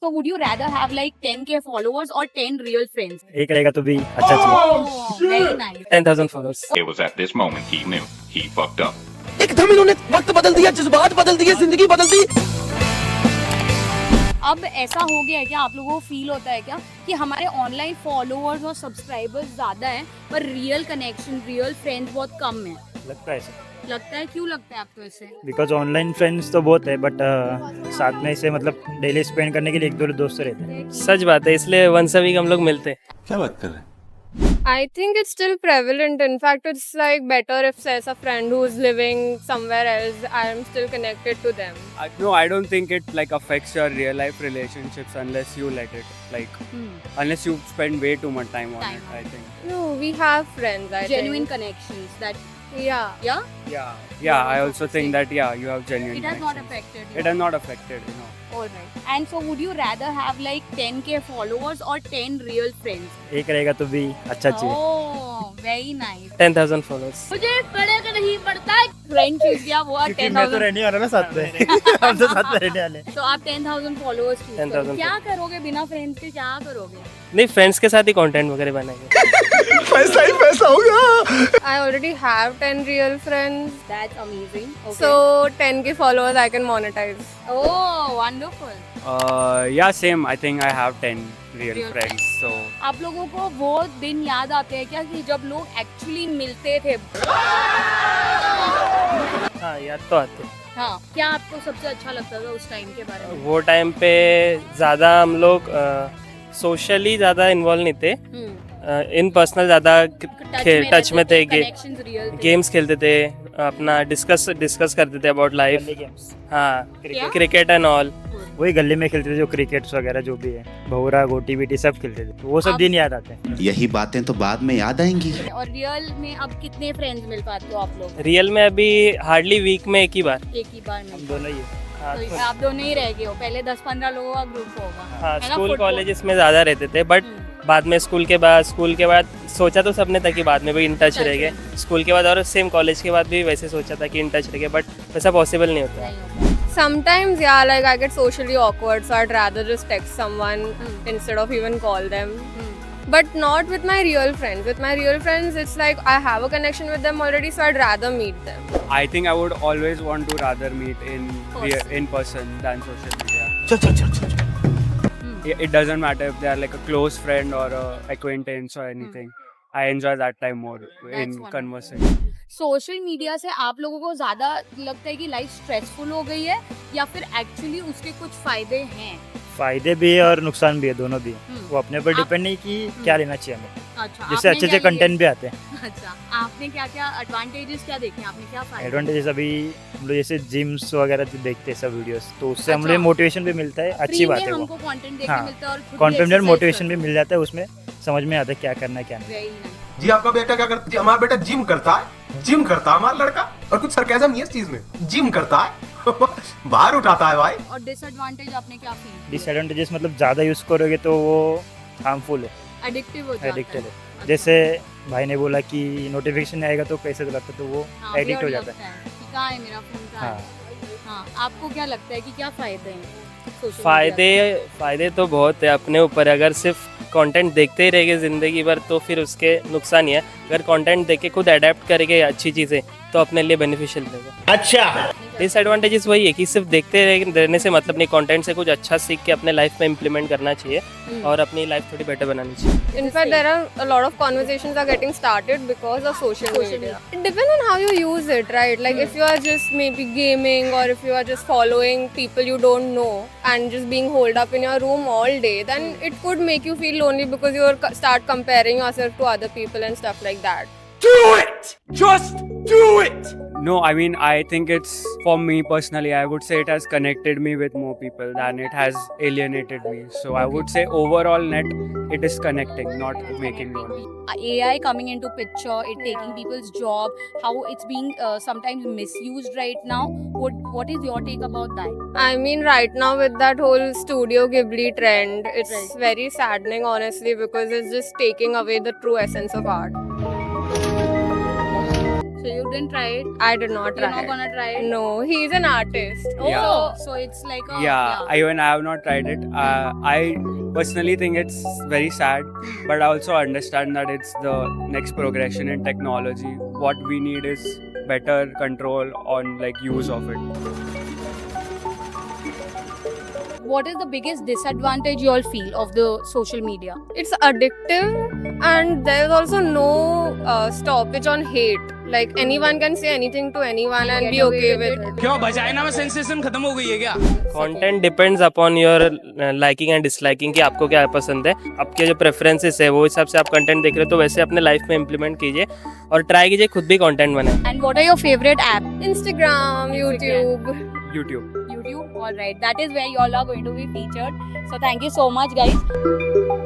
So would you rather have like 10k followers or 10 real friends? एक रहेगा तो भी अच्छा चाहिए. Oh, very nice. 10,000 followers. It was at this moment he knew he fucked up. एकदम इन्होंने वक्त बदल दिया, जज्बात बदल दिए, जिंदगी बदल दी. अब ऐसा हो गया है क्या, आप लोगों को फील होता है क्या कि हमारे ऑनलाइन फॉलोअर्स और सब्सक्राइबर्स ज्यादा हैं पर रियल कनेक्शन, रियल फ्रेंड्स बहुत कम है? लगता है ऐसे. लगता है, क्यों लगता है आपको ऐसे? बिकॉज ऑनलाइन फ्रेंड्स तो बहुत है बट साथ में से मतलब डेली स्पेंड करने के लिए एक दो दोस्त रहते हैं. सच बात है, इसलिए वंस अ वीक हम लोग मिलते हैं. क्या बात कर रहे हैं? I think it's still prevalent. In fact, it's like better if there's a friend who's living somewhere else. I'm still connected to them. No, I don't think it like affects your real life relationships unless you let it. Like unless you spend way too much time on Time it. I think. No, we have friends. I Genuine think. connections that, Yeah. yeah? Yeah. I also think that you have genuine. It has not connections. affected you. It has not affected. Alright. And so would you rather have like 10k followers or 10 real friends? एक रहेगा तो भी अच्छा चाहिए. Oh, very nice. 10,000 followers. मुझे फर्क नहीं पड़ता है. फ्रेंड चूज किया वो क्योंकि मैं तो 10,000. रहने वाला ना साथ में. हम तो साथ में रहने वाले. तो आप 10,000 फॉलोअर्स चूज 10,000 करो. क्या करोगे बिना फ्रेंड्स के, क्या करोगे? नहीं, फ्रेंड्स के साथ ही कंटेंट वगैरह बनाएंगे. पैसा ही पैसा होगा. I already have 10 real friends. That's amazing. Okay. So 10k followers I can monetize. Oh, wonderful. Yeah, same. I think I have 10 real Real friends. So आप लोगों को वो दिन याद आते हैं क्या कि जब लोग एक्चुअली मिलते थे? हाँ, याद तो आते हैं. हाँ, क्या आपको सबसे अच्छा लगता था उस टाइम के बारे में? वो टाइम पे ज़्यादा हम लोग सोशली ज़्यादा इन्वॉल्व नहीं थे. इन पर्सनल ज़्यादा टच में थे. कनेक्शंस रियल थे. गेम्स खेलते थे, अपना डिस्कस करते थे अबाउट लाइफ. गेम्स हाँ, क्या? Cricket and all. वही गली में खेलते थे जो क्रिकेट्स वगैरह जो भी है, भौरा गोटी बीटी सब खेलते थे. तो वो सब अब- दिन याद आते हैं. यही बातें तो बाद में याद आएंगी. और रियल में अब कितने फ्रेंड्स मिल पाते हो आप लोग? रियल में अभी हार्डली वीक में एक ही बार. एक ही बार में? हम दोनों ही है. हाँ, तो आप दोनों ही रह गए हो. पहले 10-15 लोगों का ग्रुप होगा. हाँ, है ना, स्कूल फुटबॉल? कॉलेजेस में ज़्यादा रहते थे बट बाद में स्कूल के बाद सोचा तो सबने था कि बाद में भी इन टच रह गए. स्कूल के बाद और सेम कॉलेज के बाद भी वैसे सोचा था कि इन टच रह गए बट वैसा पॉसिबल नहीं होता. नहीं होता. Sometimes, yeah, like I get socially awkward, so I'd rather just text someone instead of even call them. But not with my real friends. With my real friends, it's like I have a connection with them already, so I'd rather meet them. I think I would always want to rather meet in Person. person than social media. चल चल चल चल. It doesn't matter if they are like a close friend or a acquaintance or anything. I enjoy that time more in wonderful. conversing. Social media से आप लोगों को ज्यादा लगता है कि लाइफ स्ट्रेसफुल हो गई है या फिर एक्चुअली उसके कुछ फायदे हैं? फायदे भी है और नुकसान भी है, दोनों भी है. वो अपने पर आप- डिपेंड नहीं कि क्या लेना चाहिए हमें. अच्छा, जिससे आपने अच्छे क्या अच्छे कंटेंट भी आते हैं. लिए? अच्छा, आपने क्या क्या एडवांटेजेस क्या देखे, आपने क्या फायदे? एडवांटेजेस अभी हम लोग जैसे जिम्स वगैरह जो देखते हैं सब वीडियोस, तो उससे हम अच्छा. लोग मोटिवेशन भी मिलता है. अच्छी बात है वो. हमको कंटेंट देखने हाँ. मिलता है और कॉन्फिडेंट मोटिवेशन भी मिल जाता है. उसमें समझ में आता है क्या करना है क्या नहीं. Very nice. जी आपका बेटा क्या करता है? हमारा बेटा जिम करता है. जिम करता है हमारा लड़का. और कुछ सरकाज़म नहीं है इस चीज में. जिम करता है. बाहर उठाता है भाई. और डिसएडवांटेज आपने क्या फील? डिसएडवांटेजेस मतलब ज़्यादा यूज़ करोगे तो वो हार्मफुल है, एडिक्टिव हो जाता है. एडिक्टेड है. अच्छा. जैसे भाई ने बोला कि नोटिफिकेशन आएगा तो पैसे तो लगता है, तो वो हाँ, एडिक्ट हो weird जाता लगता है. कि कहाँ है मेरा फोन, कहाँ है? हाँ, आपको क्या लगता है कि क्या फायदे हैं social फायदे तो बहुत है अपने ऊपर. अगर सिर्फ कंटेंट देखते ही रहेंगे ज़िंदगी भर तो फिर उसके नुकसान ही है. अगर कंटेंट देख के खुद अडेप्ट करेंगे अच्छी चीज़ें तो अपने लिए बेनिफिशियल रहेगा. अच्छा. डिसएडवांटेजेस वही है कि सिर्फ देखते रहने से मतलब नहीं, कंटेंट से कुछ अच्छा सीख के अपने लाइफ में इम्प्लीमेंट करना चाहिए और अपनी लाइफ थोड़ी बेटर बनानी चाहिए. In fact, there are a lot of conversations are getting started because of social media. It depends on how you use it, right? Like if you are just maybe gaming or if you are just following people you don't know and just being holed up in your room all day, then it could make you feel lonely because you start comparing yourself to other people and stuff like that. Do it. Just do it. No, I mean, I think it's, for me personally, I would say it has connected me with more people than it has alienated me. So I would say overall net, it is connecting, not making lonely. AI coming into picture, it taking people's job, how it's being sometimes misused right now. What is your take about that? I mean, right now with that whole Studio Ghibli trend, it's very saddening, honestly, because it's just taking away the true essence of art. So you didn't try it? I did not You're try not it. gonna try it? No, he's an artist. Yeah. So it's like a Yeah, even I have not tried it. I personally think it's very sad, but I also understand that it's the next progression in technology. What we need is better control on like use of it. What is the biggest disadvantage you all feel of the social media? It's addictive, and there's also no stoppage on hate. Like anyone can say anything to anyone and Get be away okay with with it. it. क्यों vagina में sensation खत्म हो गई है क्या? Content depends upon your liking and disliking कि आपको क्या पसंद है, आपके जो प्रेफरेंसेस है वो हिसाब से आप कंटेंट देख रहे हो तो वैसे अपने लाइफ में इम्प्लीमेंट कीजिए और ट्राई कीजिए खुद भी कंटेंट बनाए. And what are your favorite app? Instagram, YouTube. YouTube. YouTube. All right. That is where you all are going to be featured. So thank you so much, guys.